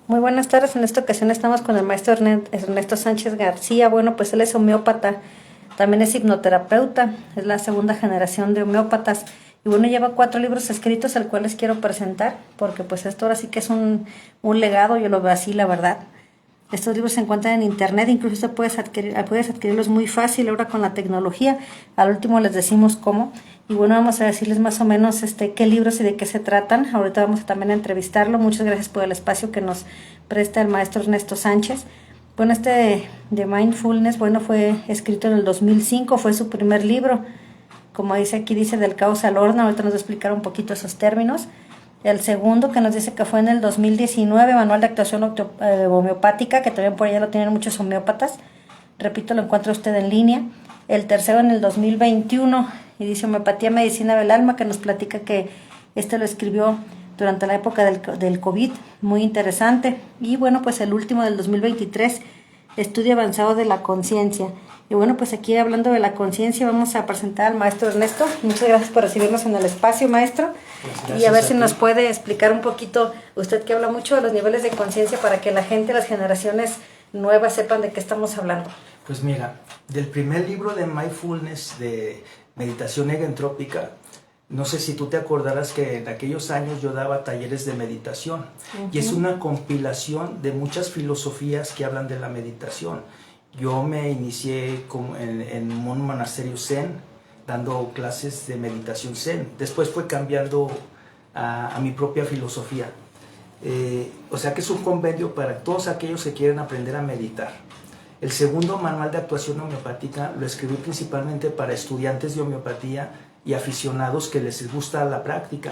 Muy buenas tardes. En esta ocasión estamos con el maestro Ernesto Sánchez García. Bueno, pues él es homeópata, también es hipnoterapeuta, es la segunda generación de homeópatas. Y bueno, lleva 4 libros escritos, al cual les quiero presentar, porque pues esto ahora sí que es un legado, yo lo veo así, la verdad. Estos libros se encuentran en internet, incluso usted puedes adquirirlos muy fácil ahora con la tecnología. Al último les decimos cómo. Y bueno, vamos a decirles más o menos qué libros y de qué se tratan. Ahorita vamos también a entrevistarlo. Muchas gracias por el espacio que nos presta el maestro Ernesto Sánchez. Bueno, de Mindfulness, bueno, fue escrito en el 2005, fue su primer libro. Como dice aquí, dice del caos al orden. Ahorita nos va a explicar un poquito esos términos. El segundo, que nos dice que fue en el 2019, Manual de Actuación Homeopática, que también por allá lo tienen muchos homeópatas. Repito, lo encuentra usted en línea. El tercero en el 2021, y dice Homeopatía, Medicina del Alma, que nos platica que lo escribió durante la época del COVID, muy interesante. Y bueno, pues el último del 2023, Estudio Avanzado de la Conciencia. Y bueno, pues aquí hablando de la conciencia vamos a presentar al maestro Ernesto. Muchas gracias por recibirnos en el espacio, maestro. Pues y a ver si nos puede explicar un poquito, usted que habla mucho de los niveles de conciencia, para que la gente, las generaciones nuevas sepan de qué estamos hablando. Pues mira, del primer libro de Mindfulness, de meditación egentrópica, no sé si tú te acordarás que en aquellos años yo daba talleres de meditación. Y es una compilación de muchas filosofías que hablan de la meditación. Yo me inicié en un monasterio zen, dando clases de meditación zen. Después fue cambiando a mi propia filosofía. O sea que es un compendio para todos aquellos que quieren aprender a meditar. El segundo manual de actuación homeopática lo escribí principalmente para estudiantes de homeopatía y aficionados que les gusta la práctica.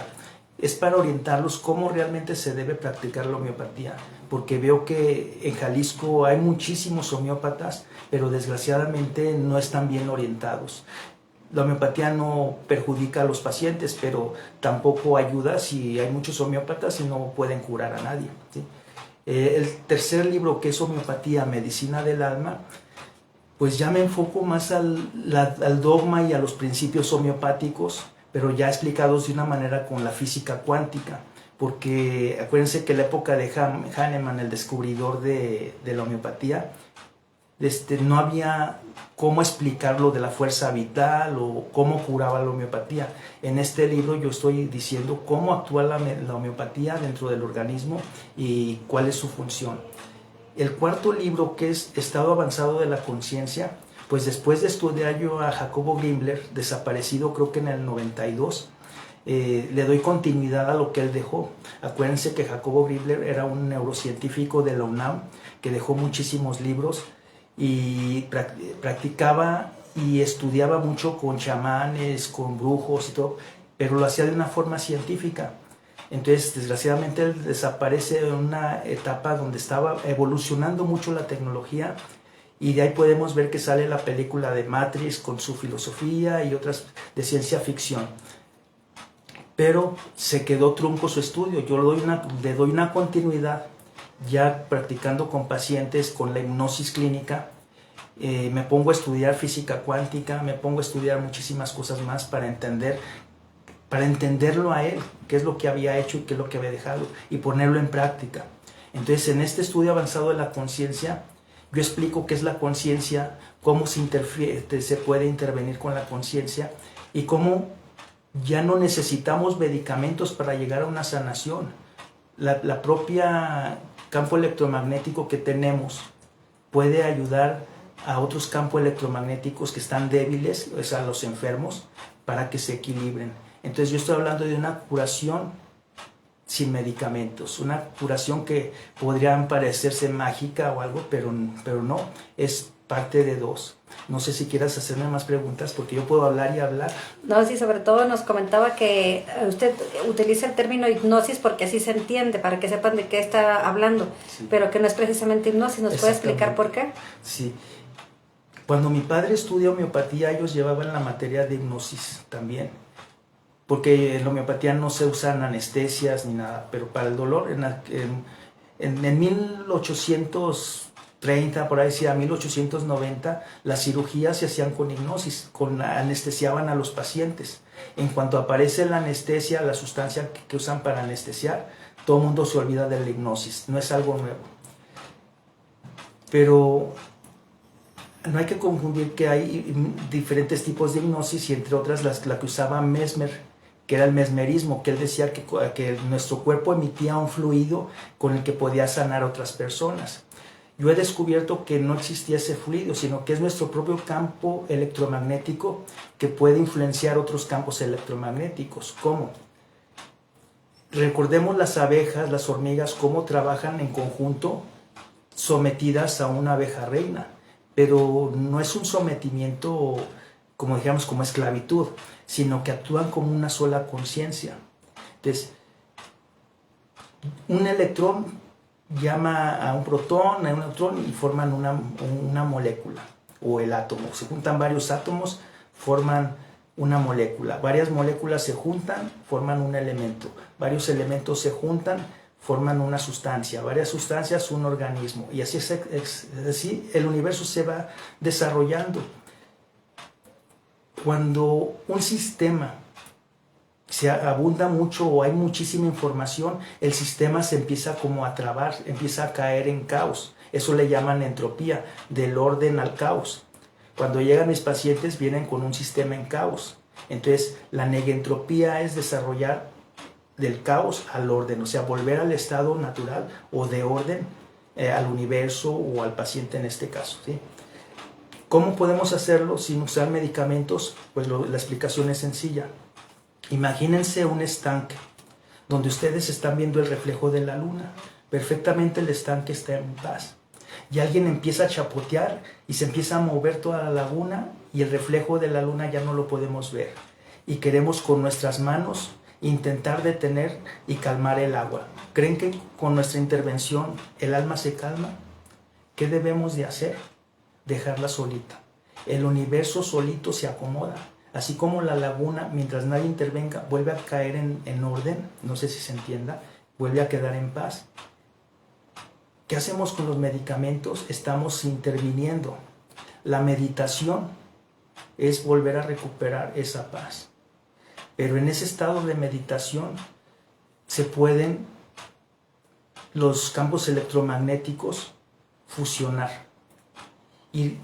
Es para orientarlos cómo realmente se debe practicar la homeopatía, porque veo que en Jalisco hay muchísimos homeópatas, pero desgraciadamente no están bien orientados. La homeopatía no perjudica a los pacientes, pero tampoco ayuda si hay muchos homeópatas y no pueden curar a nadie, ¿sí? El tercer libro, que es Homeopatía, Medicina del Alma, pues ya me enfoco más al dogma y a los principios homeopáticos, pero ya explicados de una manera con la física cuántica, porque acuérdense que en la época de Hahnemann, el descubridor de la homeopatía, no había cómo explicarlo de la fuerza vital o cómo curaba la homeopatía. En este libro yo estoy diciendo cómo actúa la homeopatía dentro del organismo y cuál es su función. El cuarto libro, que es Estado Avanzado de la Conciencia, pues después de estudiar yo a Jacobo Grimler, desaparecido creo que en el 92, le doy continuidad a lo que él dejó. Acuérdense que Jacobo Grimler era un neurocientífico de la UNAM que dejó muchísimos libros y practicaba y estudiaba mucho con chamanes, con brujos y todo, pero lo hacía de una forma científica. Entonces, desgraciadamente, él desaparece en una etapa donde estaba evolucionando mucho la tecnología, y de ahí podemos ver que sale la película de Matrix con su filosofía y otras de ciencia ficción. Pero se quedó trunco su estudio. Yo le doy una continuidad, ya practicando con pacientes con la hipnosis clínica. Me pongo a estudiar física cuántica, me pongo a estudiar muchísimas cosas más para entenderlo a él, qué es lo que había hecho y qué es lo que había dejado, y ponerlo en práctica. Entonces, en este estudio avanzado de la conciencia, yo explico qué es la conciencia, cómo se puede intervenir con la conciencia y cómo ya no necesitamos medicamentos para llegar a una sanación. La propia campo electromagnético que tenemos puede ayudar a otros campos electromagnéticos que están débiles, o sea, a los enfermos, para que se equilibren. Entonces yo estoy hablando de una curación sin medicamentos, una curación que podrían parecerse mágica o algo, pero no, es parte de dos. No sé si quieras hacerme más preguntas, porque yo puedo hablar y hablar. No, sí, sobre todo nos comentaba que usted utiliza el término hipnosis porque así se entiende, para que sepan de qué está hablando, sí, pero que no es precisamente hipnosis. ¿Nos puede explicar por qué? Sí. Cuando mi padre estudió homeopatía, ellos llevaban la materia de hipnosis también, porque en la homeopatía no se usan anestesias ni nada, pero para el dolor, en 1830, por ahí decía, 1890, las cirugías se hacían con hipnosis, anestesiaban a los pacientes. En cuanto aparece la anestesia, la sustancia que usan para anestesiar, todo el mundo se olvida de la hipnosis, no es algo nuevo. Pero no hay que confundir que hay diferentes tipos de hipnosis y entre otras la que usaba Mesmer, que era el mesmerismo, que él decía que nuestro cuerpo emitía un fluido con el que podía sanar a otras personas. Yo he descubierto que no existía ese fluido, sino que es nuestro propio campo electromagnético que puede influenciar otros campos electromagnéticos. ¿Cómo? Recordemos las abejas, las hormigas, cómo trabajan en conjunto sometidas a una abeja reina, pero no es un sometimiento como digamos como esclavitud, sino que actúan como una sola conciencia. Entonces, un electrón llama a un protón, a un neutrón y forman una molécula o el átomo. Se juntan varios átomos, forman una molécula. Varias moléculas se juntan, forman un elemento. Varios elementos se juntan, forman una sustancia. Varias sustancias, un organismo. Y así el universo se va desarrollando. Cuando un sistema se abunda mucho o hay muchísima información, el sistema se empieza como a trabar, empieza a caer en caos. Eso le llaman entropía, del orden al caos. Cuando llegan mis pacientes vienen con un sistema en caos. Entonces la negentropía es desarrollar del caos al orden, o sea, volver al estado natural o de orden al universo o al paciente en este caso, ¿sí? ¿Cómo podemos hacerlo sin usar medicamentos? Pues la explicación es sencilla. Imagínense un estanque donde ustedes están viendo el reflejo de la luna. Perfectamente el estanque está en paz. Y alguien empieza a chapotear y se empieza a mover toda la laguna y el reflejo de la luna ya no lo podemos ver. Y queremos con nuestras manos intentar detener y calmar el agua. ¿Creen que con nuestra intervención el alma se calma? ¿Qué debemos de hacer? Dejarla solita. El universo solito se acomoda. Así como la laguna, mientras nadie intervenga, vuelve a caer en orden, no sé si se entienda, vuelve a quedar en paz. ¿Qué hacemos con los medicamentos? Estamos interviniendo. La meditación es volver a recuperar esa paz. Pero en ese estado de meditación se pueden los campos electromagnéticos fusionar. Y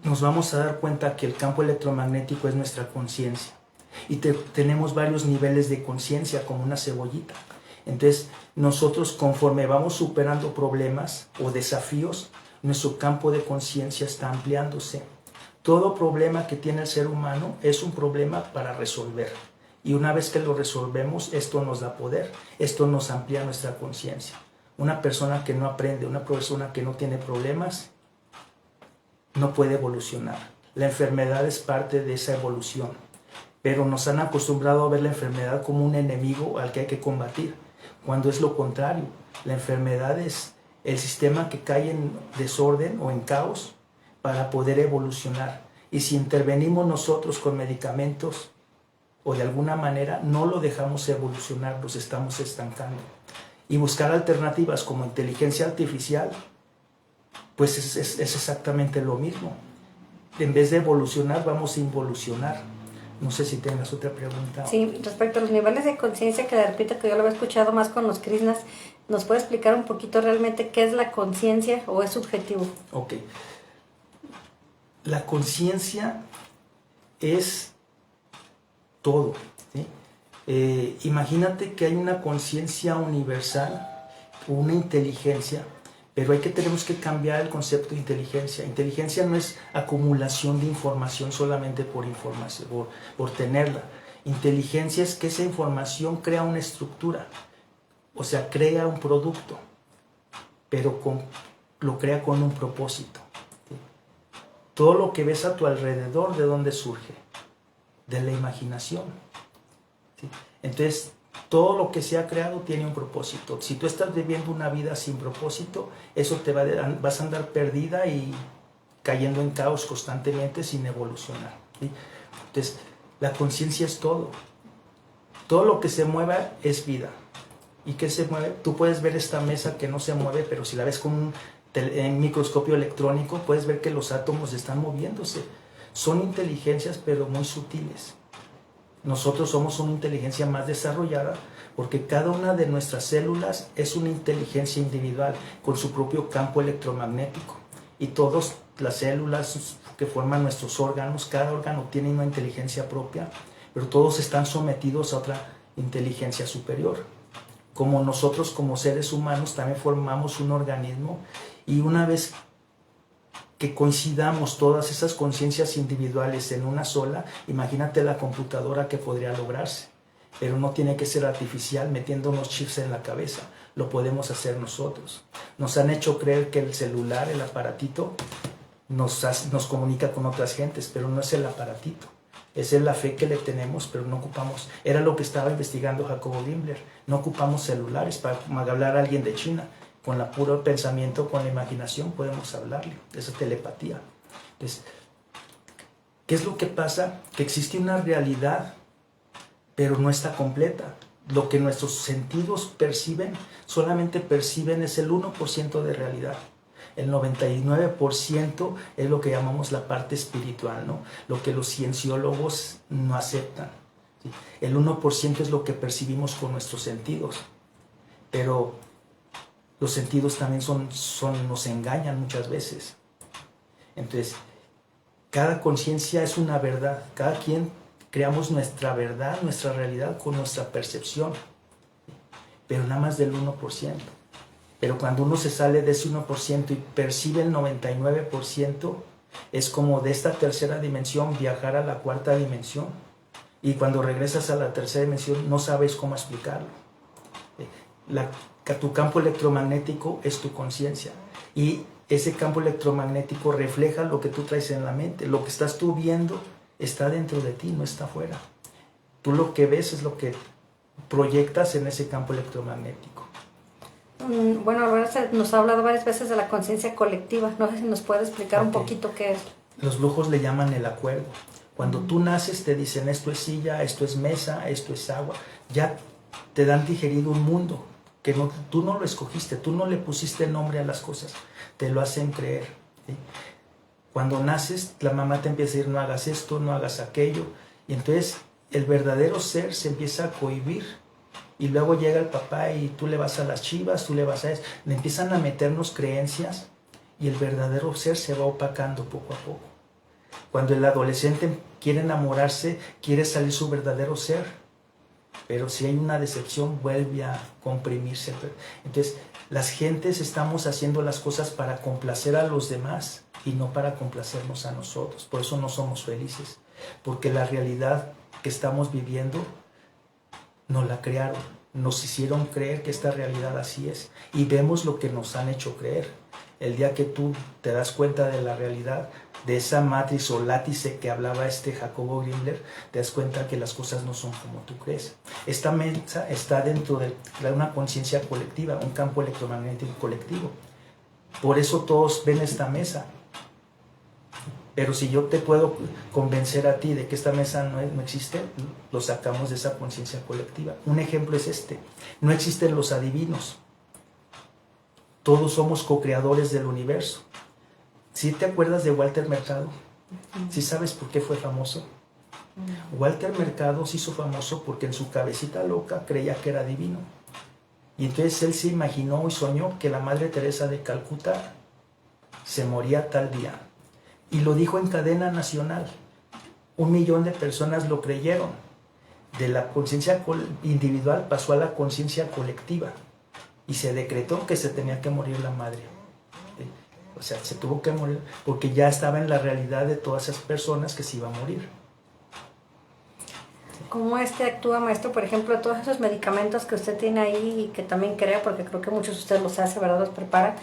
nos vamos a dar cuenta que el campo electromagnético es nuestra conciencia. Y tenemos varios niveles de conciencia como una cebollita. Entonces, nosotros conforme vamos superando problemas o desafíos, nuestro campo de conciencia está ampliándose. Todo problema que tiene el ser humano es un problema para resolver. Y una vez que lo resolvemos, esto nos da poder, esto nos amplía nuestra conciencia. Una persona que no aprende, una persona que no tiene problemas, no puede evolucionar. La enfermedad es parte de esa evolución, pero nos han acostumbrado a ver la enfermedad como un enemigo al que hay que combatir, cuando es lo contrario. La enfermedad es el sistema que cae en desorden o en caos para poder evolucionar. Y si intervenimos nosotros con medicamentos o de alguna manera no lo dejamos evolucionar, los estamos estancando. Y buscar alternativas como inteligencia artificial, pues es exactamente lo mismo. En vez de evolucionar, vamos a involucionar. No sé si tengas otra pregunta. Sí, respecto a los niveles de conciencia, que de repito que yo lo había escuchado más con los krishnas, ¿nos puede explicar un poquito realmente qué es la conciencia o es subjetivo? Ok. La conciencia es todo, ¿sí? Imagínate que hay una conciencia universal, una inteligencia, pero tenemos que cambiar el concepto de inteligencia. Inteligencia no es acumulación de información solamente por información, por tenerla. Inteligencia es que esa información crea una estructura, o sea, crea un producto, pero lo crea con un propósito. ¿Sí? Todo lo que ves a tu alrededor, ¿de dónde surge? De la imaginación. ¿Sí? Entonces, todo lo que se ha creado tiene un propósito. Si tú estás viviendo una vida sin propósito, eso vas a andar perdida y cayendo en caos constantemente sin evolucionar. ¿Sí? Entonces, la conciencia es todo. Todo lo que se mueva es vida. ¿Y qué se mueve? Tú puedes ver esta mesa que no se mueve, pero si la ves con un microscopio electrónico, puedes ver que los átomos están moviéndose. Son inteligencias, pero muy sutiles. Nosotros somos una inteligencia más desarrollada porque cada una de nuestras células es una inteligencia individual con su propio campo electromagnético. Y todas las células que forman nuestros órganos, cada órgano tiene una inteligencia propia, pero todos están sometidos a otra inteligencia superior. Como nosotros como seres humanos también formamos un organismo, y una vez que coincidamos todas esas conciencias individuales en una sola, imagínate la computadora que podría lograrse. Pero no tiene que ser artificial metiendo unos chips en la cabeza, lo podemos hacer nosotros. Nos han hecho creer que el celular, el aparatito, nos comunica con otras gentes, pero no es el aparatito. Esa es la fe que le tenemos, pero no ocupamos. Era lo que estaba investigando Jacobo Grimbler. No ocupamos celulares para hablar a alguien de China. Con el puro pensamiento, con la imaginación podemos hablarle. Esa es telepatía. Entonces, ¿qué es lo que pasa? Que existe una realidad, pero no está completa. Lo que nuestros sentidos perciben, solamente perciben es el 1% de realidad. El 99% es lo que llamamos la parte espiritual, ¿no? Lo que los cienciólogos no aceptan, ¿sí? El 1% es lo que percibimos con nuestros sentidos, pero los sentidos también nos engañan muchas veces. Entonces, cada conciencia es una verdad, cada quien creamos nuestra verdad, nuestra realidad con nuestra percepción, pero nada más del 1%. Pero cuando uno se sale de ese 1% y percibe el 99%, es como de esta tercera dimensión viajar a la cuarta dimensión. Y cuando regresas a la tercera dimensión no sabes cómo explicarlo. Tu campo electromagnético es tu conciencia. Y ese campo electromagnético refleja lo que tú traes en la mente. Lo que estás tú viendo está dentro de ti, no está afuera. Tú lo que ves es lo que proyectas en ese campo electromagnético. Bueno, Alberto nos ha hablado varias veces de la conciencia colectiva. No sé si nos puede explicar un poquito qué es. Los brujos le llaman el acuerdo. Cuando tú naces te dicen esto es silla, esto es mesa, esto es agua. Ya te dan digerido un mundo que tú no lo escogiste, tú no le pusiste nombre a las cosas, te lo hacen creer, ¿sí? Cuando naces, la mamá te empieza a decir no hagas esto, no hagas aquello, y entonces el verdadero ser se empieza a cohibir. Y luego llega el papá y tú le vas a las chivas, tú le vas a eso. Le empiezan a meternos creencias y el verdadero ser se va opacando poco a poco. Cuando el adolescente quiere enamorarse, quiere salir su verdadero ser. Pero si hay una decepción, vuelve a comprimirse. Entonces, las gentes estamos haciendo las cosas para complacer a los demás y no para complacernos a nosotros. Por eso no somos felices. Porque la realidad que estamos viviendo nos la crearon, nos hicieron creer que esta realidad así es y vemos lo que nos han hecho creer. El día que tú te das cuenta de la realidad, de esa matriz o látice que hablaba Jacobo Grimbler, te das cuenta que las cosas no son como tú crees. Esta mesa está dentro de una conciencia colectiva, un campo electromagnético colectivo. Por eso todos ven esta mesa. Pero si yo te puedo convencer a ti de que esta mesa no existe, lo sacamos de esa conciencia colectiva. Un ejemplo es este. No existen los adivinos. Todos somos co-creadores del universo. ¿Sí te acuerdas de Walter Mercado? ¿Sí sabes por qué fue famoso? Walter Mercado se hizo famoso porque en su cabecita loca creía que era divino. Y entonces él se imaginó y soñó que la Madre Teresa de Calcuta se moría tal día. Y lo dijo en cadena nacional. 1 millón de personas lo creyeron. De la conciencia individual pasó a la conciencia colectiva. Y se decretó que se tenía que morir la madre. O sea, se tuvo que morir porque ya estaba en la realidad de todas esas personas que se iba a morir. ¿Cómo es que actúa, maestro? Por ejemplo, todos esos medicamentos que usted tiene ahí y que también crea, porque creo que muchos de ustedes los hace, ¿verdad? Los prepara.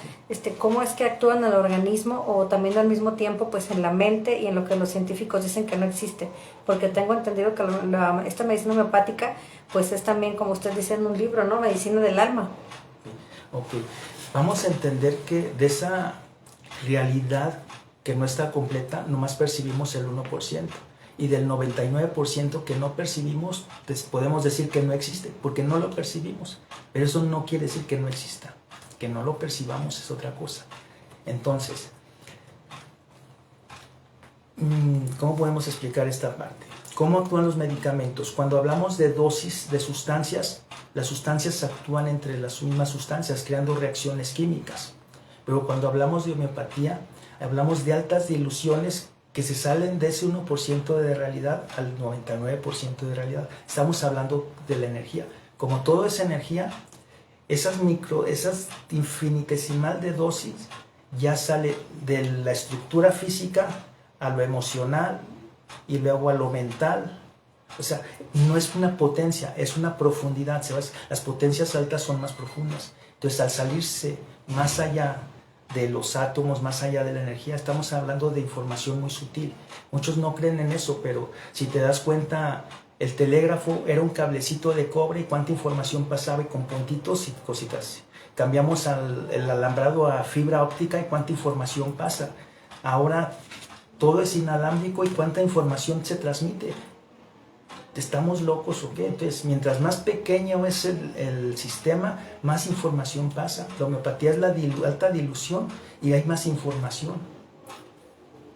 ¿Cómo es que actúan en el organismo o también al mismo tiempo pues en la mente y en lo que los científicos dicen que no existe? Porque tengo entendido que esta medicina homeopática pues es también, como usted dice en un libro, ¿no? Medicina del alma. Ok, vamos a entender que de esa realidad que no está completa, nomás percibimos el 1%. Y del 99% que no percibimos, pues podemos decir que no existe, porque no lo percibimos. Pero eso no quiere decir que no exista. Que no lo percibamos es otra cosa. Entonces, ¿cómo podemos explicar esta parte? ¿Cómo actúan los medicamentos? Cuando hablamos de dosis de sustancias, las sustancias actúan entre las mismas sustancias, creando reacciones químicas. Pero cuando hablamos de homeopatía, hablamos de altas diluciones que se salen de ese 1% de realidad al 99% de realidad. Estamos hablando de la energía. Como todo es energía, esas infinitesimal de dosis ya sale de la estructura física a lo emocional y luego a lo mental. O sea, no es una potencia, es una profundidad, ¿sabes? Las potencias altas son más profundas. Entonces, al salirse más allá de los átomos, más allá de la energía, estamos hablando de información muy sutil. Muchos no creen en eso, pero si te das cuenta, el telégrafo era un cablecito de cobre y cuánta información pasaba y con puntitos y cositas. Cambiamos el alambrado a fibra óptica y cuánta información pasa. Ahora todo es inalámbrico y cuánta información se transmite. ¿Estamos locos o qué? Entonces, mientras más pequeño es el sistema, más información pasa. La homeopatía es la alta dilución y hay más información.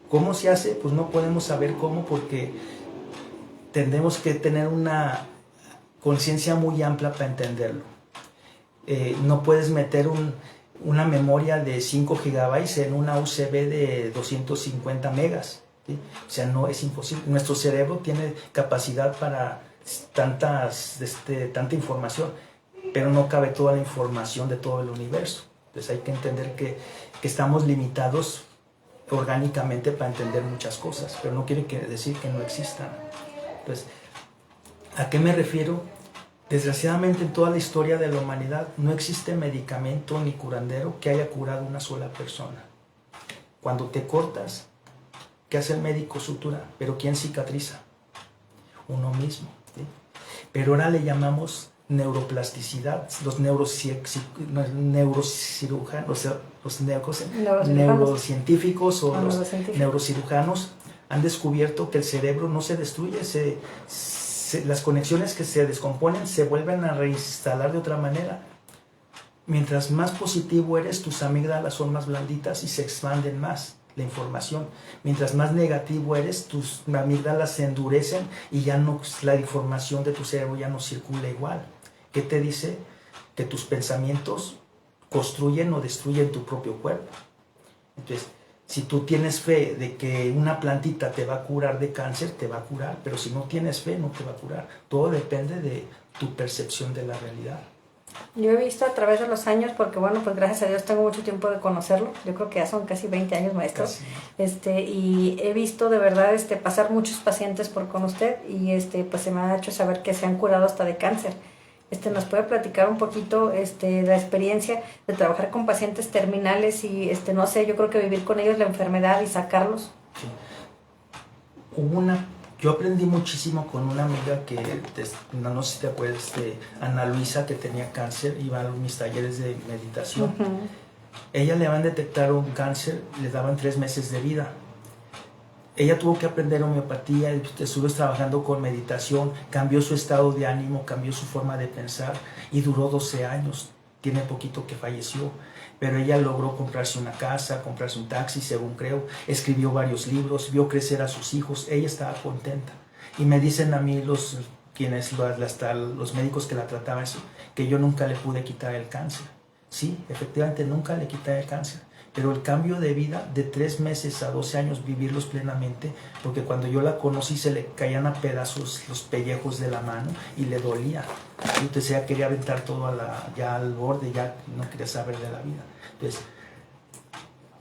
¿Cómo se hace? Pues no podemos saber cómo, porque tendremos que tener una conciencia muy amplia para entenderlo. No puedes meter una memoria de 5 gigabytes en una USB de 250 megas. ¿Sí? O sea, no es imposible. Nuestro cerebro tiene capacidad para tanta información, pero no cabe toda la información de todo el universo. Entonces hay que entender que estamos limitados orgánicamente para entender muchas cosas, pero no quiere decir que no existan. Entonces, ¿a qué me refiero? Desgraciadamente en toda la historia de la humanidad no existe medicamento ni curandero que haya curado a una sola persona. Cuando te cortas, ¿qué hace el médico? Sutura. ¿Pero quién cicatriza? Uno mismo. ¿Sí? Pero ahora le llamamos neuroplasticidad. Los neurocirujanos, los neurocientíficos o los neurocirujanos han descubierto que el cerebro no se destruye, las conexiones que se descomponen se vuelven a reinstalar de otra manera. Mientras más positivo eres, tus amígdalas son más blanditas y se expanden más la información. Mientras más negativo eres, tus amígdalas se endurecen y ya no, la información de tu cerebro ya no circula igual. ¿Qué te dice? Que tus pensamientos construyen o destruyen tu propio cuerpo. Entonces, si tú tienes fe de que una plantita te va a curar de cáncer, te va a curar, pero si no tienes fe, no te va a curar. Todo depende de tu percepción de la realidad. Yo he visto a través de los años, porque bueno, pues gracias a Dios tengo mucho tiempo de conocerlo, yo creo que ya son casi 20 años, maestro, y he visto de verdad pasar muchos pacientes con usted y pues se me ha hecho saber que se han curado hasta de cáncer. ¿Nos puede platicar un poquito la experiencia de trabajar con pacientes terminales y no sé, yo creo que vivir con ellos la enfermedad y sacarlos? Sí. Yo aprendí muchísimo con una amiga que, no sé si te acuerdas, Ana Luisa, que tenía cáncer, iba a mis talleres de meditación. Uh-huh. Ella le habían detectado un cáncer, le daban 3 meses de vida. Ella tuvo que aprender homeopatía, estuvo trabajando con meditación, cambió su estado de ánimo, cambió su forma de pensar y duró 12 años. Tiene poquito que falleció, pero ella logró comprarse una casa, comprarse un taxi, según creo, escribió varios libros, vio crecer a sus hijos, ella estaba contenta. Y me dicen a mí los médicos que la trataban, que yo nunca le pude quitar el cáncer. Sí, efectivamente nunca le quité el cáncer. Pero el cambio de vida de 3 meses a 12 años, vivirlos plenamente, porque cuando yo la conocí se le caían a pedazos los pellejos de la mano y le dolía. Entonces ella quería aventar todo ya al borde, ya no quería saber de la vida. Entonces,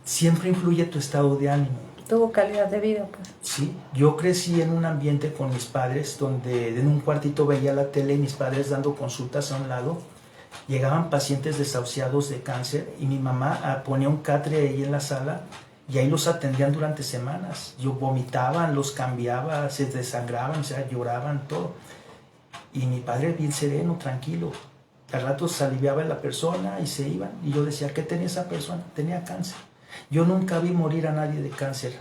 siempre influye tu estado de ánimo. Tuvo calidad de vida, pues. Sí, yo crecí en un ambiente con mis padres, donde en un cuartito veía la tele y mis padres dando consultas a un lado. Llegaban pacientes desahuciados de cáncer y mi mamá ponía un catre ahí en la sala y ahí los atendían durante semanas. Vomitaban, los cambiaba, se desangraban, o sea, lloraban, todo. Y mi padre bien sereno, tranquilo. Al rato se aliviaba la persona y se iban. Y yo decía, ¿qué tenía esa persona? Tenía cáncer. Yo nunca vi morir a nadie de cáncer.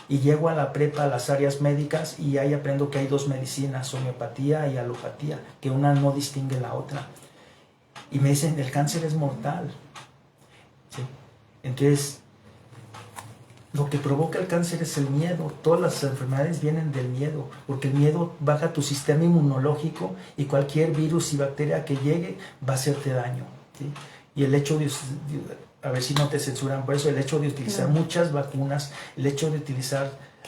Y llego a la prepa, a las áreas médicas, y ahí aprendo que hay 2 medicinas, homeopatía y alopatía, que una no distingue la otra. Y me dicen, el cáncer es mortal. ¿Sí? Entonces, Lo que provoca el cáncer es el miedo. Todas las enfermedades vienen del miedo, porque el miedo baja tu sistema inmunológico y cualquier virus y bacteria que llegue va a hacerte daño, ¿sí? Y el hecho de, a ver si no te censuran por eso, el hecho de utilizar muchas vacunas, el hecho de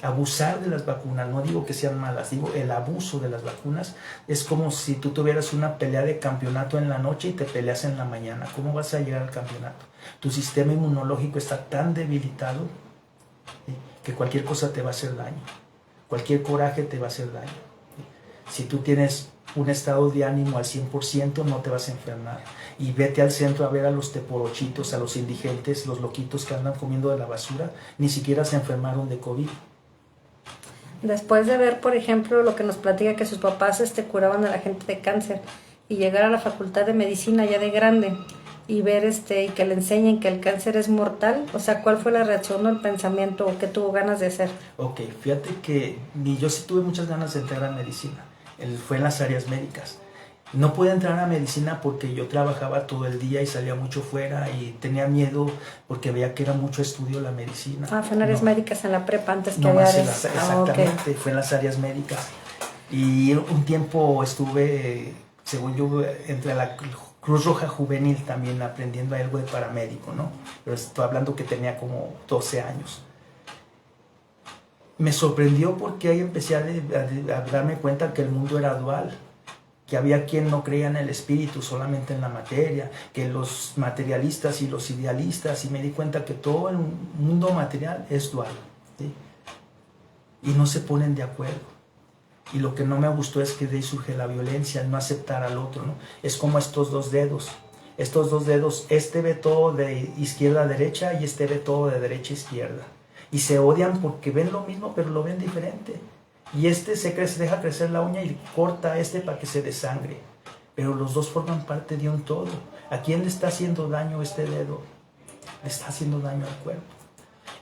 abusar de las vacunas, no digo que sean malas, digo el abuso de las vacunas, es como si tú tuvieras una pelea de campeonato en la noche y te peleas en la mañana. ¿Cómo vas a llegar al campeonato? Tu sistema inmunológico está tan debilitado, ¿sí?, que cualquier cosa te va a hacer daño, cualquier coraje te va a hacer daño, ¿sí? Si tú tienes un estado de ánimo al 100%, no te vas a enfermar. Y vete al centro a ver a los teporochitos, a los indigentes, los loquitos que andan comiendo de la basura, ni siquiera se enfermaron de COVID. Después de ver, por ejemplo, lo que nos platica que sus papás curaban a la gente de cáncer y llegar a la facultad de medicina ya de grande y ver y que le enseñen que el cáncer es mortal, o sea, ¿cuál fue la reacción o el pensamiento o qué tuvo ganas de hacer? Ok, fíjate que yo sí tuve muchas ganas de entrar a medicina, fue en las áreas médicas. No pude entrar a medicina porque yo trabajaba todo el día y salía mucho fuera y tenía miedo porque veía que era mucho estudio la medicina. Ah, fue en áreas médicas en la prepa antes que no había... Exactamente, okay. Fue en las áreas médicas. Y un tiempo estuve, según yo, entre la Cruz Roja Juvenil también aprendiendo algo de paramédico, ¿no? Pero estoy hablando que tenía como 12 años. Me sorprendió porque ahí empecé a darme cuenta que el mundo era dual, que había quien no creía en el espíritu, solamente en la materia, que los materialistas y los idealistas, y me di cuenta que todo el mundo material es dual, ¿sí? Y no se ponen de acuerdo. Y lo que no me gustó es que de ahí surge la violencia, el no aceptar al otro, ¿no? Es como estos dos dedos, este ve todo de izquierda a derecha y este ve todo de derecha a izquierda. Y se odian porque ven lo mismo, pero lo ven diferente. Y deja crecer la uña y corta para que se desangre. Pero los dos forman parte de un todo. ¿A quién le está haciendo daño este dedo? Le está haciendo daño al cuerpo.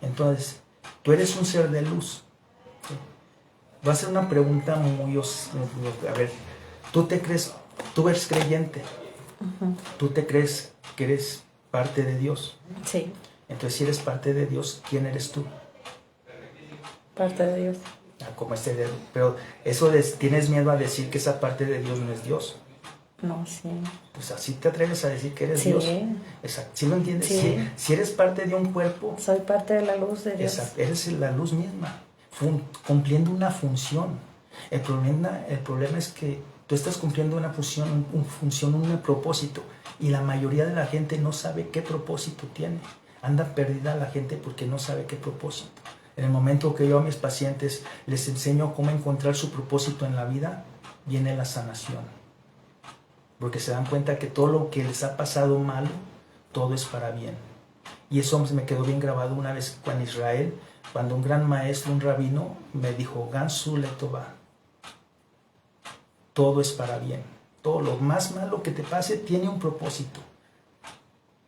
Entonces, tú eres un ser de luz, ¿sí? Voy a hacer una pregunta muy... A ver, tú eres creyente. Uh-huh. ¿Tú te crees que eres parte de Dios? Sí. Entonces, si eres parte de Dios, ¿quién eres tú? Parte de Dios. Como este dedo. Pero eso ¿tienes miedo a decir que esa parte de Dios no es Dios? No, sí. Pues así te atreves a decir que eres sí. Dios. Exacto. ¿Sí lo entiendes? Sí. Si eres parte de un cuerpo. Soy parte de la luz de Dios. Exacto. Eres la luz misma, cumpliendo una función. El problema es que tú estás cumpliendo una función, un propósito, y la mayoría de la gente no sabe qué propósito tiene. Anda perdida la gente porque no sabe qué propósito. En el momento que yo a mis pacientes les enseño cómo encontrar su propósito en la vida, viene la sanación. Porque se dan cuenta que todo lo que les ha pasado malo, todo es para bien. Y eso me quedó bien grabado una vez en Israel, cuando un gran maestro, un rabino, me dijo, Gansu Letová, todo es para bien. Todo lo más malo que te pase tiene un propósito,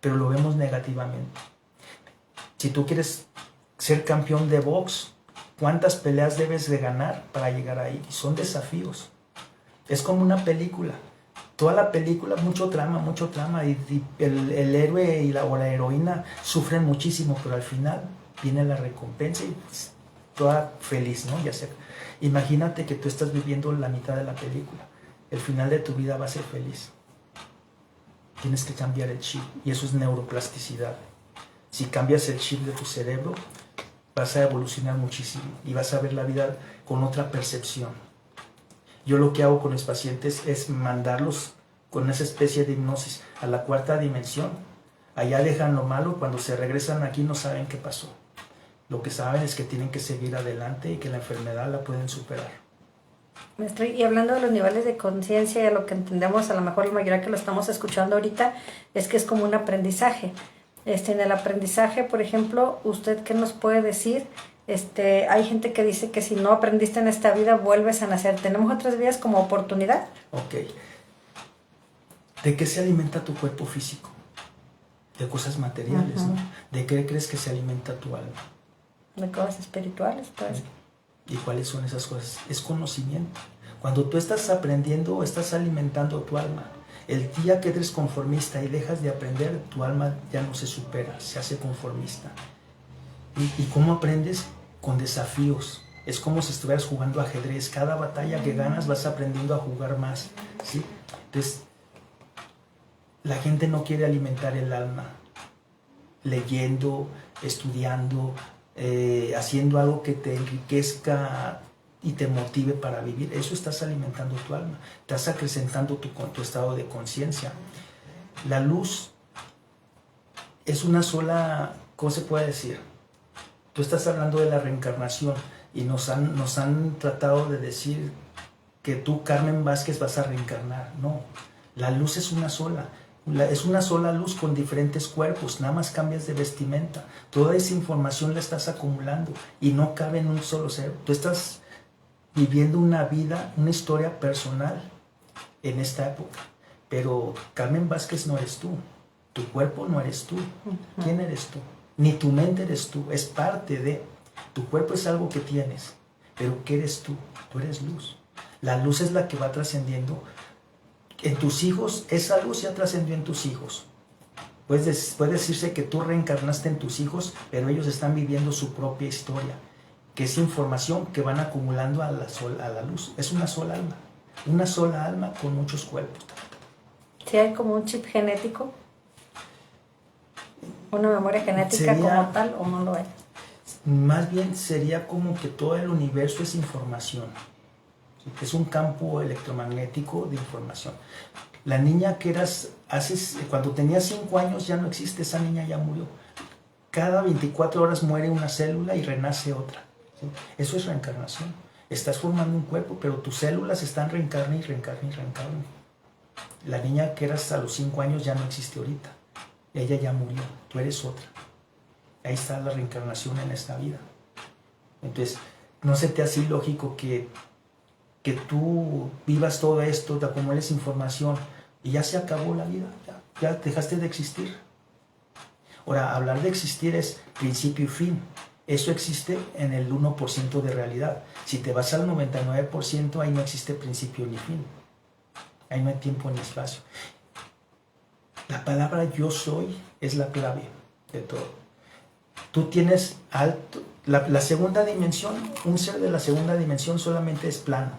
pero lo vemos negativamente. Si tú quieres ser campeón de box, ¿cuántas peleas debes de ganar para llegar ahí? Y son desafíos. Es como una película. Toda la película, mucho trama, y el héroe o la heroína sufren muchísimo, pero al final viene la recompensa y pues, toda feliz, ¿no? Ya sea, imagínate que tú estás viviendo la mitad de la película. El final de tu vida va a ser feliz. Tienes que cambiar el chip, y eso es neuroplasticidad. Si cambias el chip de tu cerebro, vas a evolucionar muchísimo y vas a ver la vida con otra percepción. Yo lo que hago con los pacientes es mandarlos con esa especie de hipnosis a la cuarta dimensión. Allá dejan lo malo, cuando se regresan aquí no saben qué pasó. Lo que saben es que tienen que seguir adelante y que la enfermedad la pueden superar. Maestro, y hablando de los niveles de conciencia, y a lo que entendemos, a lo mejor la mayoría que lo estamos escuchando ahorita, es que es como un aprendizaje. En el aprendizaje, por ejemplo, ¿usted qué nos puede decir? Hay gente que dice que si no aprendiste en esta vida, vuelves a nacer. ¿Tenemos otras vidas como oportunidad? Ok. ¿De qué se alimenta tu cuerpo físico? De cosas materiales, ¿no? ¿De qué crees que se alimenta tu alma? De cosas espirituales, pues. ¿Y cuáles son esas cosas? Es conocimiento. Cuando tú estás aprendiendo, estás alimentando tu alma. El día que eres conformista y dejas de aprender, tu alma ya no se supera, se hace conformista. ¿Y cómo aprendes? Con desafíos. Es como si estuvieras jugando ajedrez. Cada batalla que ganas vas aprendiendo a jugar más, ¿sí? Entonces, la gente no quiere alimentar el alma leyendo, estudiando, haciendo algo que te enriquezca y te motive para vivir. Eso estás alimentando tu alma. Estás acrecentando tu estado de conciencia. La luz es una sola, ¿cómo se puede decir? Tú estás hablando de la reencarnación y nos han tratado de decir que tú, Carmen Vázquez, vas a reencarnar. No, la luz es una sola. Es una sola luz con diferentes cuerpos, nada más cambias de vestimenta. Toda esa información la estás acumulando y no cabe en un solo ser. Tú estás viviendo una vida, una historia personal en esta época. Pero Carmen Vázquez no eres tú. Tu cuerpo no eres tú. ¿Quién eres tú? Ni tu mente eres tú. Es parte de... Tu cuerpo es algo que tienes. Pero ¿qué eres tú? Tú eres luz. La luz es la que va trascendiendo. En tus hijos, esa luz ya trascendió en tus hijos. Puede decirse que tú reencarnaste en tus hijos, pero ellos están viviendo su propia historia, que es información que van acumulando a la luz. Es una sola alma con muchos cuerpos. ¿Sí hay como un chip genético? ¿Una memoria genética como tal o no lo hay? Más bien sería como que todo el universo es información. Es un campo electromagnético de información. La niña que eras cuando tenías 5 años ya no existe, esa niña ya murió. Cada 24 horas muere una célula y renace otra. ¿Sí? Eso es reencarnación. Estás formando un cuerpo, pero tus células están reencarnando y reencarnando. La niña que eras a los 5 años ya no existe ahorita. Ella ya murió, tú eres otra. Ahí está la reencarnación en esta vida. Entonces, no se te hace ilógico que tú vivas todo esto, te acumules información y ya se acabó la vida, ya dejaste de existir. Ahora, hablar de existir es principio y fin. Eso existe en el 1% de realidad. Si te vas al 99%, ahí no existe principio ni fin. Ahí no hay tiempo ni espacio. La palabra yo soy es la clave de todo. Tú tienes la segunda dimensión, un ser de la segunda dimensión solamente es plano.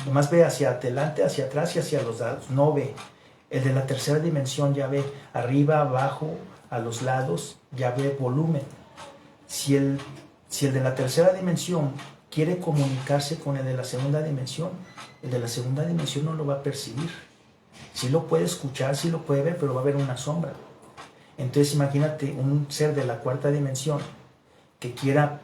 Nomás ve hacia adelante, hacia atrás y hacia los lados. No ve. El de la tercera dimensión ya ve arriba, abajo, a los lados, ya ve volumen. Si el de la tercera dimensión quiere comunicarse con el de la segunda dimensión, el de la segunda dimensión no lo va a percibir. Sí lo puede escuchar, sí lo puede ver, pero va a haber una sombra. Entonces imagínate un ser de la cuarta dimensión que quiera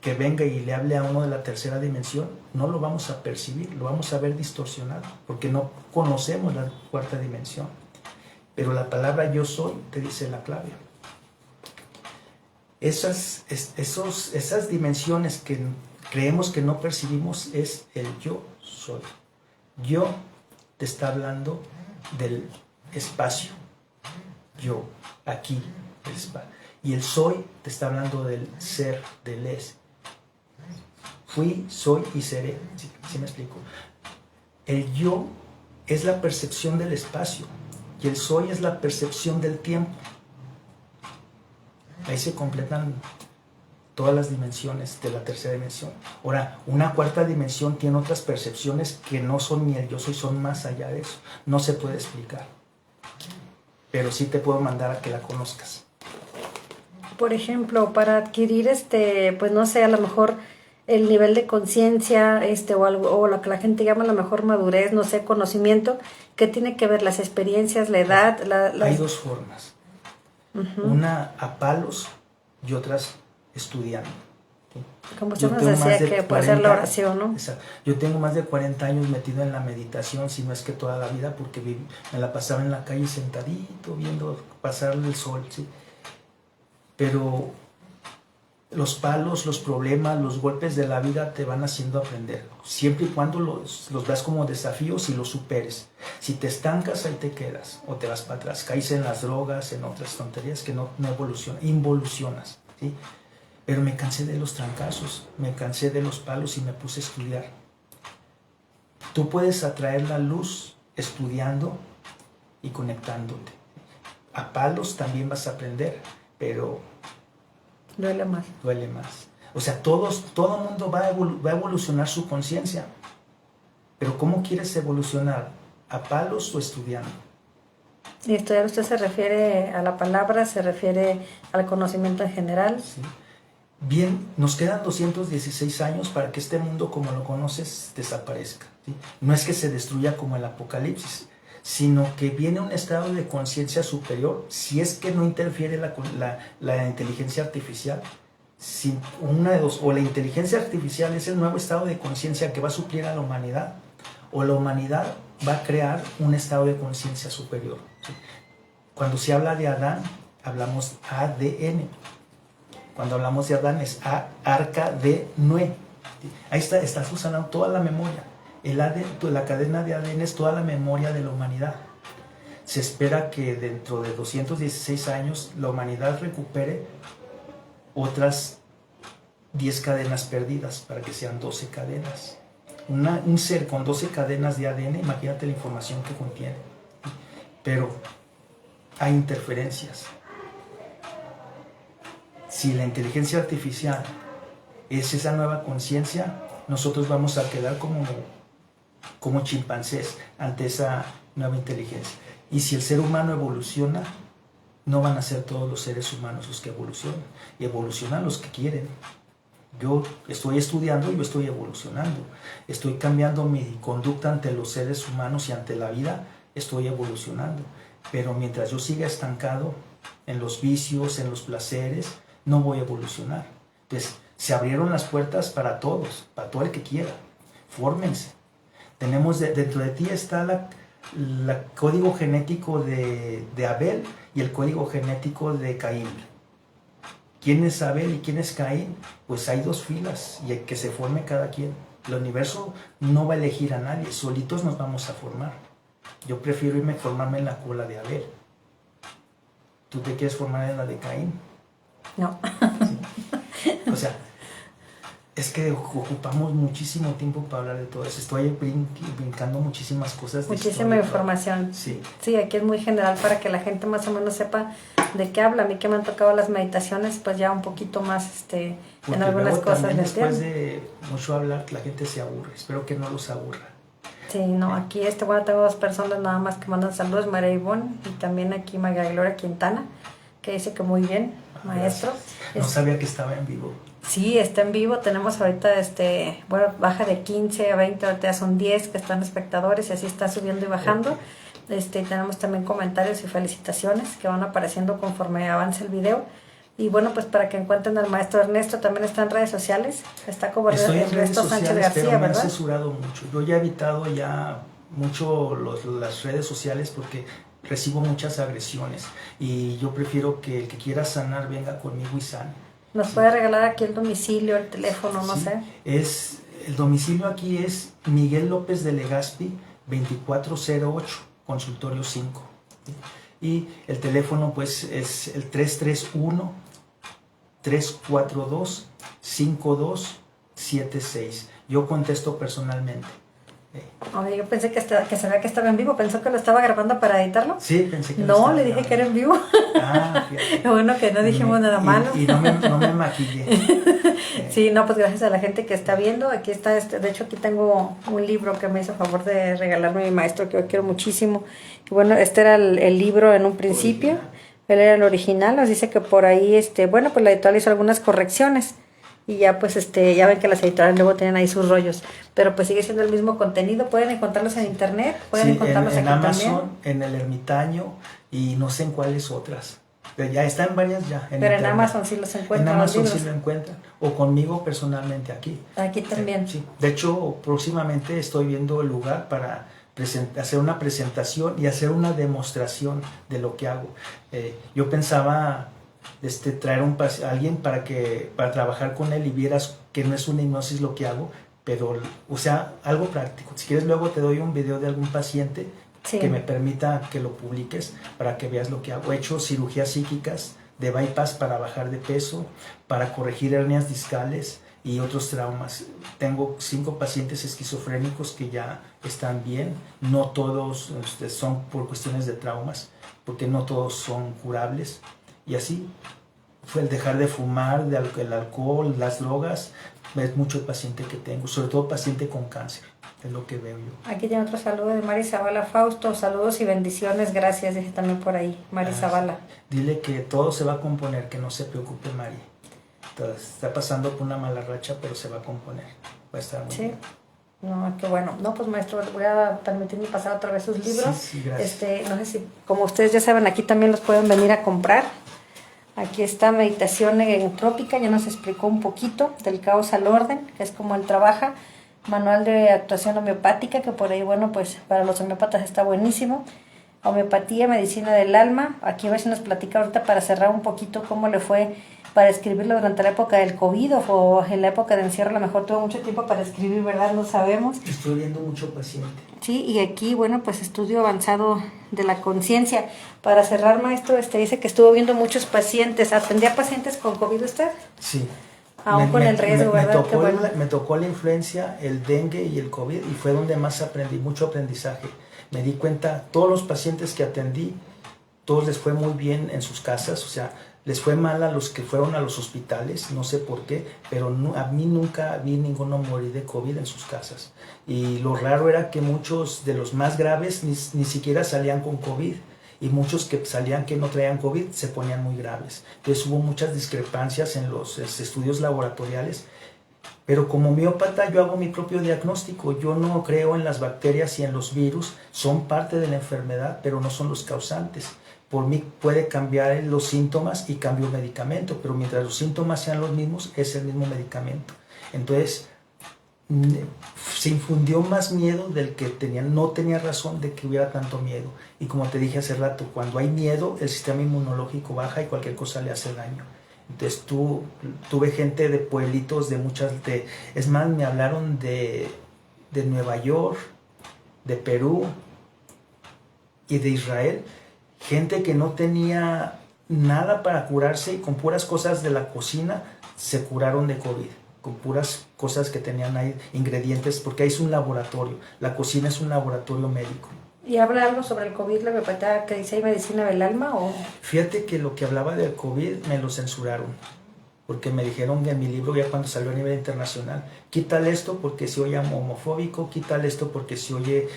que venga y le hable a uno de la tercera dimensión, no lo vamos a percibir, lo vamos a ver distorsionado, porque no conocemos la cuarta dimensión. Pero la palabra yo soy te dice la clave. Esas dimensiones que creemos que no percibimos es el yo soy. Yo te está hablando del espacio. Yo, aquí, el espacio. Y el soy te está hablando del ser, del es. Fui, soy y seré. ¿Sí me explico? El yo es la percepción del espacio y el soy es la percepción del tiempo. Ahí se completan todas las dimensiones de la tercera dimensión. Ahora, una cuarta dimensión tiene otras percepciones que no son ni el yo soy, son más allá de eso. No se puede explicar. Pero sí te puedo mandar a que la conozcas. Por ejemplo, para adquirir pues no sé, a lo mejor el nivel de conciencia, o algo, o lo que la gente llama a lo mejor madurez, no sé, conocimiento, ¿qué tiene que ver las experiencias, la edad? Hay dos formas. Una a palos y otras estudiando. ¿Sí? Como usted nos decía que puede ser la oración, ¿no? Exacto. Yo tengo más de 40 años metido en la meditación, si no es que toda la vida, porque me la pasaba en la calle sentadito, viendo pasar el sol, ¿sí? Pero los palos, los problemas, los golpes de la vida te van haciendo aprender, siempre y cuando los veas como desafíos y los superes. Si te estancas, ahí te quedas, o te vas para atrás, caes en las drogas, en otras tonterías que no involucionas, ¿sí? Pero me cansé de los trancazos, me cansé de los palos y me puse a estudiar. Tú puedes atraer la luz estudiando y conectándote. A palos también vas a aprender, pero Duele más. Duele más. O sea, todo mundo va a evolucionar su conciencia. Pero ¿cómo quieres evolucionar? ¿A palos o estudiando? Y estudiar usted se refiere a la palabra, se refiere al conocimiento en general. Sí. Bien, nos quedan 216 años para que este mundo como lo conoces desaparezca, ¿sí? No es que se destruya como el Apocalipsis, sino que viene un estado de conciencia superior, si es que no interfiere la inteligencia artificial. Si una de dos, o la inteligencia artificial es el nuevo estado de conciencia que va a suplir a la humanidad, o la humanidad va a crear un estado de conciencia superior, ¿sí? Cuando se habla de Adán, hablamos ADN. Cuando hablamos de Adán es arca de Noé. Ahí estás usando toda la memoria. El ADN, la cadena de ADN es toda la memoria de la humanidad. Se espera que dentro de 216 años la humanidad recupere otras 10 cadenas perdidas para que sean 12 cadenas. Un ser con 12 cadenas de ADN, imagínate la información que contiene. Pero hay interferencias. Si la inteligencia artificial es esa nueva conciencia, nosotros vamos a quedar como chimpancés ante esa nueva inteligencia. Y si el ser humano evoluciona, no van a ser todos los seres humanos los que evolucionan, y evolucionan los que quieren. Yo estoy estudiando y yo estoy evolucionando. Estoy cambiando mi conducta ante los seres humanos y ante la vida, estoy evolucionando. Pero mientras yo siga estancado en los vicios, en los placeres, no voy a evolucionar. Entonces, se abrieron las puertas para todos, para todo el que quiera. Fórmense. Tenemos dentro de ti está el código genético de Abel y el código genético de Caín. ¿Quién es Abel y quién es Caín? Pues hay dos filas y que se forme cada quien. El universo no va a elegir a nadie, solitos nos vamos a formar. Yo prefiero formarme en la cola de Abel. ¿Tú te quieres formar en la de Caín? No. Sí. O sea, es que ocupamos muchísimo tiempo para hablar de todo eso. Estoy brincando muchísimas cosas. Muchísima información. Sí. Sí, aquí es muy general para que la gente más o menos sepa de qué habla. A mí que me han tocado las meditaciones, pues ya un poquito más en algunas cosas. Después de mucho hablar, la gente se aburre. Espero que no los aburra. Sí, no, aquí bueno, tengo dos personas nada más que mandan saludos, María Ivonne y también aquí María Gloria Quintana, que dice que muy bien, maestro. No sabía que estaba en vivo. Sí, está en vivo. Tenemos ahorita, bueno, baja de 15 a 20, ahorita ya son 10 que están espectadores y así está subiendo y bajando. Tenemos también comentarios y felicitaciones que van apareciendo conforme avance el video. Y bueno, pues para que encuentren al maestro Ernesto, también está en redes sociales. Está como Estoy en redes Ernesto Sánchez sociales, García, pero me he ¿verdad? asesorado mucho. Yo ya he evitado ya mucho las redes sociales porque recibo muchas agresiones. Y yo prefiero que el que quiera sanar venga conmigo y sane. ¿Nos puede regalar aquí el domicilio, el teléfono, no sé? El domicilio aquí es Miguel López de Legazpi, 2408, consultorio 5. Y el teléfono pues es el 331-342-5276. Yo contesto personalmente. Oye, yo pensé que sabía que estaba en vivo, pensó que lo estaba grabando para editarlo. Sí, pensé que no, le dije que era en vivo. Fíjate. Bueno, que no dijimos nada malo. Y no me maquillé. Sí, no, pues gracias a la gente que está viendo. Aquí está, de hecho aquí tengo un libro que me hizo favor de regalarme mi maestro, que yo quiero muchísimo. Y bueno, este era el libro en un principio, él era el original, nos dice que por ahí, bueno, pues la editorial hizo algunas correcciones. Y ya pues ya ven que las editoriales luego tienen ahí sus rollos, pero pues sigue siendo el mismo contenido. Pueden encontrarlos en internet, pueden encontrarlos en aquí Amazon, también. en el Ermitaño y no sé en cuáles otras. Ya están varias ya. Pero en Amazon sí los encuentran. En Amazon sí lo encuentran. O conmigo personalmente aquí. Aquí también. Sí. De hecho, próximamente estoy viendo el lugar para hacer una presentación y hacer una demostración de lo que hago. Yo pensaba traer a alguien para trabajar con él y vieras que no es una hipnosis lo que hago, pero, o sea, algo práctico. Si quieres luego te doy un video de algún paciente que me permita que lo publiques para que veas lo que hago. He hecho cirugías psíquicas de bypass para bajar de peso, para corregir hernias discales y otros traumas. Tengo 5 pacientes esquizofrénicos que ya están bien. No todos son por cuestiones de traumas, porque no todos son curables. Y así, fue el dejar de fumar, el alcohol, las drogas. Es mucho el paciente que tengo, sobre todo paciente con cáncer, es lo que veo yo. Aquí tiene otro saludo de Mari Zavala Fausto, saludos y bendiciones, gracias, dice también por ahí, Mari Zavala. Dile que todo se va a componer, que no se preocupe, Mari. Entonces, está pasando por una mala racha, pero se va a componer, va a estar muy bien. No, qué bueno. No, pues maestro, voy a permitirme pasar otra vez sus libros. Sí, gracias. No sé si, como ustedes ya saben, aquí también los pueden venir a comprar. Aquí está Meditación Egentrópica, ya nos explicó un poquito del caos al orden, que es como él trabaja. Manual de actuación homeopática, que por ahí, bueno, pues para los homeópatas está buenísimo. Homeopatía, medicina del alma. Aquí a ver si nos platica ahorita para cerrar un poquito cómo le fue para escribirlo durante la época del COVID o en la época de encierro. A lo mejor tuvo mucho tiempo para escribir, ¿verdad? No sabemos. Estoy viendo mucho paciente. Sí, y aquí, bueno, pues estudio avanzado de la conciencia. Para cerrar, maestro, dice que estuvo viendo muchos pacientes. ¿Atendía pacientes con COVID usted? Sí. Aún con el riesgo, ¿verdad? Me tocó la influencia, el dengue y el COVID, y fue donde más aprendí, mucho aprendizaje. Me di cuenta, todos los pacientes que atendí, todos les fue muy bien en sus casas, o sea, les fue mal a los que fueron a los hospitales, no sé por qué, pero a mí nunca vi ninguno morir de COVID en sus casas. Y lo raro era que muchos de los más graves ni siquiera salían con COVID, y muchos que salían que no traían COVID se ponían muy graves. Entonces hubo muchas discrepancias en los estudios laboratoriales, pero como homeópata yo hago mi propio diagnóstico. Yo no creo en las bacterias y en los virus, son parte de la enfermedad, pero no son los causantes. Por mí puede cambiar los síntomas y cambio medicamento, pero mientras los síntomas sean los mismos, es el mismo medicamento. Entonces, se infundió más miedo del que tenía. No tenía razón de que hubiera tanto miedo. Y como te dije hace rato, cuando hay miedo, el sistema inmunológico baja y cualquier cosa le hace daño. Entonces tuve gente de pueblitos, es más, me hablaron de Nueva York, de Perú y de Israel, gente que no tenía nada para curarse y con puras cosas de la cocina se curaron de COVID, con puras cosas que tenían ahí, ingredientes, porque ahí es un laboratorio, la cocina es un laboratorio médico. ¿Y habla algo sobre el COVID, la homeopatía que dice ahí, medicina del alma? ¿O? Fíjate que lo que hablaba del COVID me lo censuraron, porque me dijeron en mi libro, ya cuando salió a nivel internacional, quítale esto porque se oye homofóbico, quítale esto porque se oye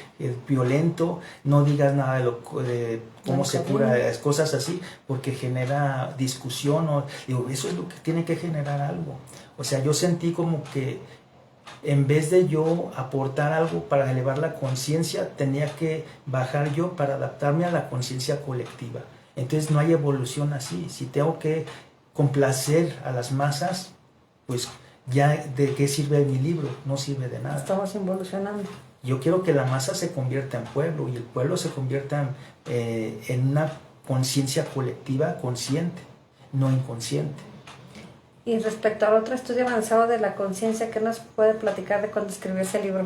violento, no digas nada de cómo se cura, cosas así, porque genera discusión. Digo, eso es lo que tiene que generar algo. O sea, yo sentí como que en vez de yo aportar algo para elevar la conciencia, tenía que bajar yo para adaptarme a la conciencia colectiva. Entonces no hay evolución así. Si tengo que complacer a las masas, pues ya ¿de qué sirve mi libro? No sirve de nada. Estamos involucionando. Yo quiero que la masa se convierta en pueblo y el pueblo se convierta en una conciencia colectiva consciente, no inconsciente. Y respecto al otro estudio avanzado de la conciencia, ¿qué nos puede platicar de cuando escribió ese libro?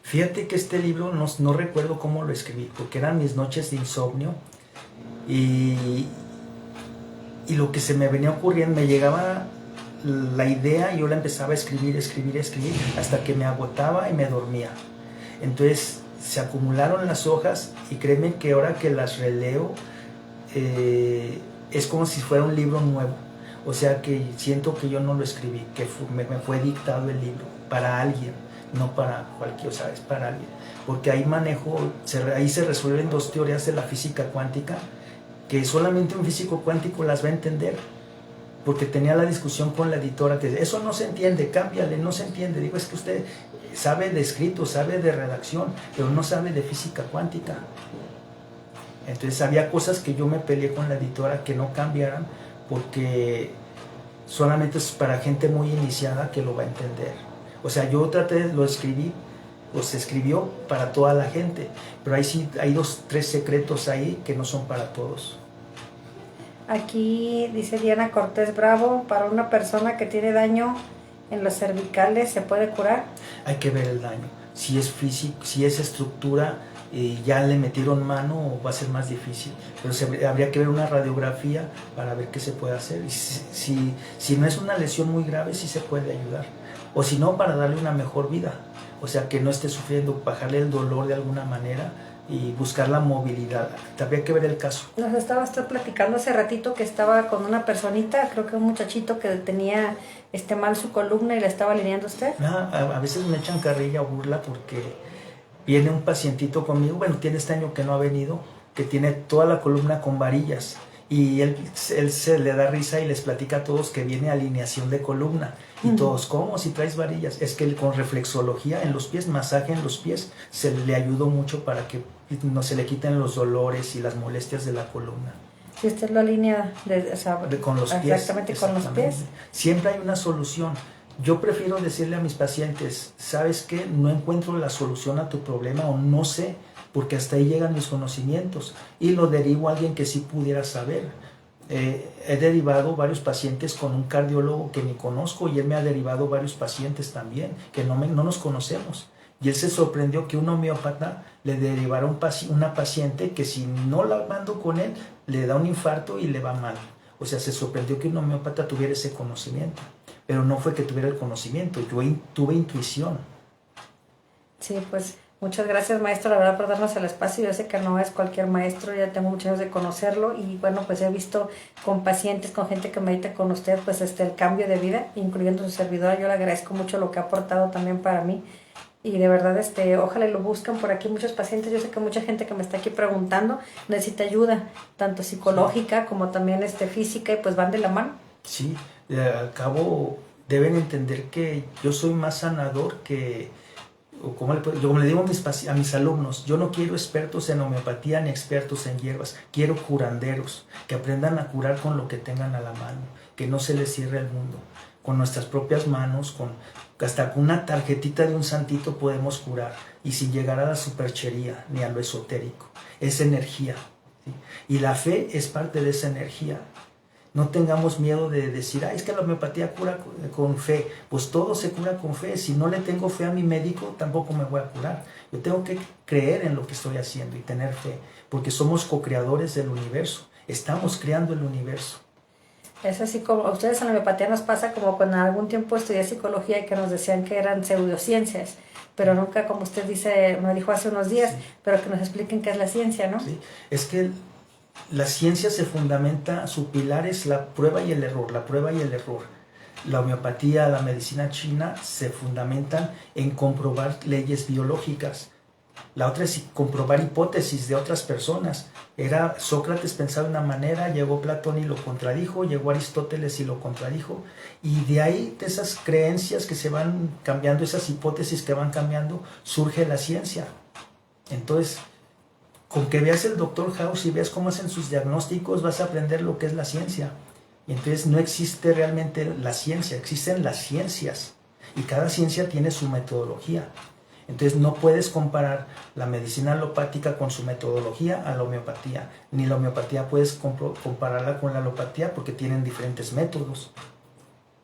Fíjate que este libro no recuerdo cómo lo escribí, porque eran mis noches de insomnio y lo que se me venía ocurriendo, me llegaba la idea y yo la empezaba a escribir, hasta que me agotaba y me dormía. Entonces se acumularon las hojas y créeme que ahora que las releo es como si fuera un libro nuevo. O sea que siento que yo no lo escribí, que me fue dictado el libro para alguien, no para cualquier, ¿sabes? Para alguien. Porque ahí ahí se resuelven dos teorías de la física cuántica que solamente un físico cuántico las va a entender. Porque tenía la discusión con la editora que eso no se entiende, cámbiale, no se entiende. Digo, es que usted sabe de escrito, sabe de redacción, pero no sabe de física cuántica. Entonces había cosas que yo me peleé con la editora que no cambiaran, porque solamente es para gente muy iniciada que lo va a entender. O sea, yo lo escribí, pues se escribió para toda la gente, pero ahí sí hay 3 secretos ahí que no son para todos. Aquí dice Diana Cortés Bravo, para una persona que tiene daño en los cervicales, ¿se puede curar? Hay que ver el daño. Si es físico, si es estructura, ya le metieron mano, va a ser más difícil. Pero habría que ver una radiografía para ver qué se puede hacer. Y si no es una lesión muy grave, sí se puede ayudar. O si no, para darle una mejor vida. O sea, que no esté sufriendo, bajarle el dolor de alguna manera, y buscar la movilidad. Habría que ver el caso. Nos estaba usted platicando hace ratito que estaba con una personita, creo que un muchachito que tenía mal su columna y le estaba alineando usted. A veces me echan carrilla o burla porque viene un pacientito conmigo, bueno, tiene este año que no ha venido, que tiene toda la columna con varillas. Y él se le da risa y les platica a todos que viene alineación de columna. Y todos, ¿cómo? Si traes varillas. Es que él con reflexología en los pies, masaje en los pies, se le ayudó mucho para que no se le quiten los dolores y las molestias de la columna. Si usted lo alinea con los pies. Exactamente, con los pies. Siempre hay una solución. Yo prefiero decirle a mis pacientes, ¿sabes qué? No encuentro la solución a tu problema o no sé, porque hasta ahí llegan mis conocimientos y lo derivo a alguien que sí pudiera saber. He derivado varios pacientes con un cardiólogo que ni conozco y él me ha derivado varios pacientes también que no nos conocemos. Y él se sorprendió que un homeópata le derivara una paciente que si no la mando con él, le da un infarto y le va mal. O sea, se sorprendió que un homeópata tuviera ese conocimiento. Pero no fue que tuviera el conocimiento, yo tuve intuición. Sí, pues muchas gracias, maestro, la verdad, por darnos el espacio. Yo sé que no es cualquier maestro, ya tengo muchos años de conocerlo y bueno, pues he visto con pacientes, con gente que medita con usted, pues el cambio de vida, incluyendo su servidora. Yo le agradezco mucho lo que ha aportado también para mí y de verdad, ojalá lo busquen por aquí muchos pacientes. Yo sé que mucha gente que me está aquí preguntando necesita ayuda, tanto psicológica como también física, y pues van de la mano. Sí, al cabo deben entender que yo soy más sanador que, como le digo a mis alumnos, yo no quiero expertos en homeopatía ni expertos en hierbas, quiero curanderos, que aprendan a curar con lo que tengan a la mano, que no se les cierre el mundo, con nuestras propias manos, hasta con una tarjetita de un santito podemos curar, y sin llegar a la superchería ni a lo esotérico, es energía, ¿sí? Y la fe es parte de esa energía. No tengamos miedo de decir, es que la homeopatía cura con fe. Pues todo se cura con fe. Si no le tengo fe a mi médico, tampoco me voy a curar. Yo tengo que creer en lo que estoy haciendo y tener fe, porque somos co-creadores del universo. Estamos creando el universo. Es así como a ustedes en la homeopatía nos pasa como cuando algún tiempo estudié psicología y que nos decían que eran pseudociencias, pero nunca, como usted dice, me dijo hace unos días, sí, pero que nos expliquen qué es la ciencia, ¿no? Sí, es que la ciencia se fundamenta, su pilar es la prueba y el error, la prueba y el error. La homeopatía, la medicina china se fundamentan en comprobar leyes biológicas. La otra es comprobar hipótesis de otras personas. Sócrates pensaba de una manera, llegó Platón y lo contradijo, llegó Aristóteles y lo contradijo. Y de ahí, de esas creencias que se van cambiando, esas hipótesis que van cambiando, surge la ciencia. Entonces, con que veas el Dr. House y veas cómo hacen sus diagnósticos, vas a aprender lo que es la ciencia. Y entonces no existe realmente la ciencia, existen las ciencias. Y cada ciencia tiene su metodología. Entonces no puedes comparar la medicina alopática con su metodología a la homeopatía. Ni la homeopatía puedes compararla con la alopatía porque tienen diferentes métodos.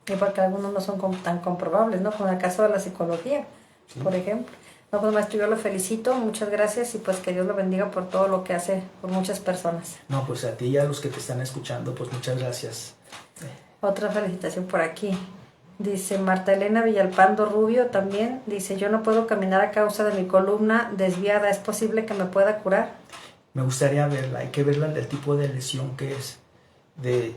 Y porque algunos no son tan comprobables, ¿no? Como en el caso de la psicología, sí, por ejemplo. No, pues maestro, yo lo felicito, muchas gracias y pues que Dios lo bendiga por todo lo que hace por muchas personas. No, pues a ti y a los que te están escuchando, pues muchas gracias. Otra felicitación por aquí. Dice Marta Elena Villalpando Rubio también, dice, yo no puedo caminar a causa de mi columna desviada, ¿es posible que me pueda curar? Me gustaría verla, hay que verla del tipo de lesión que es, de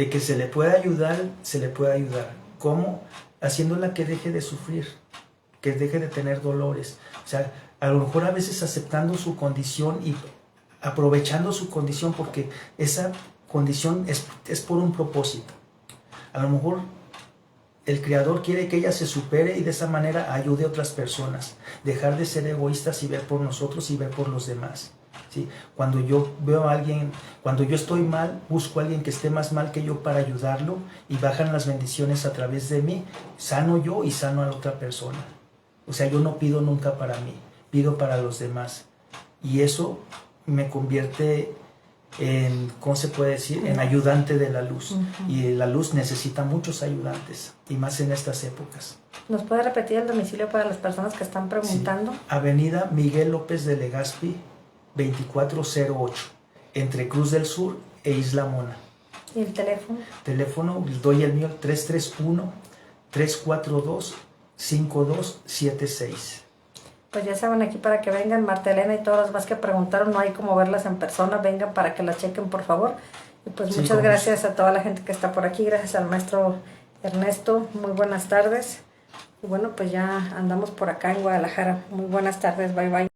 que se le puede ayudar, se le puede ayudar. ¿Cómo? Haciéndola que deje de sufrir, que deje de tener dolores. O sea, a lo mejor a veces aceptando su condición y aprovechando su condición, porque esa condición es por un propósito. A lo mejor el Creador quiere que ella se supere y de esa manera ayude a otras personas. Dejar de ser egoístas y ver por nosotros y ver por los demás. ¿Sí? Cuando yo veo a alguien, cuando yo estoy mal, busco a alguien que esté más mal que yo para ayudarlo y bajan las bendiciones a través de mí. Sano yo y sano a la otra persona. O sea, yo no pido nunca para mí, pido para los demás. Y eso me convierte en, ¿cómo se puede decir?, en ayudante de la luz. Y la luz necesita muchos ayudantes, y más en estas épocas. ¿Nos puede repetir el domicilio para las personas que están preguntando? Sí. Avenida Miguel López de Legazpi, 2408, entre Cruz del Sur e Isla Mona. ¿Y el teléfono? Teléfono, doy el mío, 331-342-5276. Pues ya saben, aquí para que vengan, Marta Elena y todos los más que preguntaron, no hay como verlas en persona, vengan para que las chequen, por favor. Y pues Sí, muchas gracias a toda la gente que está por aquí, gracias al maestro Ernesto, muy buenas tardes. Y bueno, pues ya andamos por acá en Guadalajara. Muy buenas tardes, bye bye.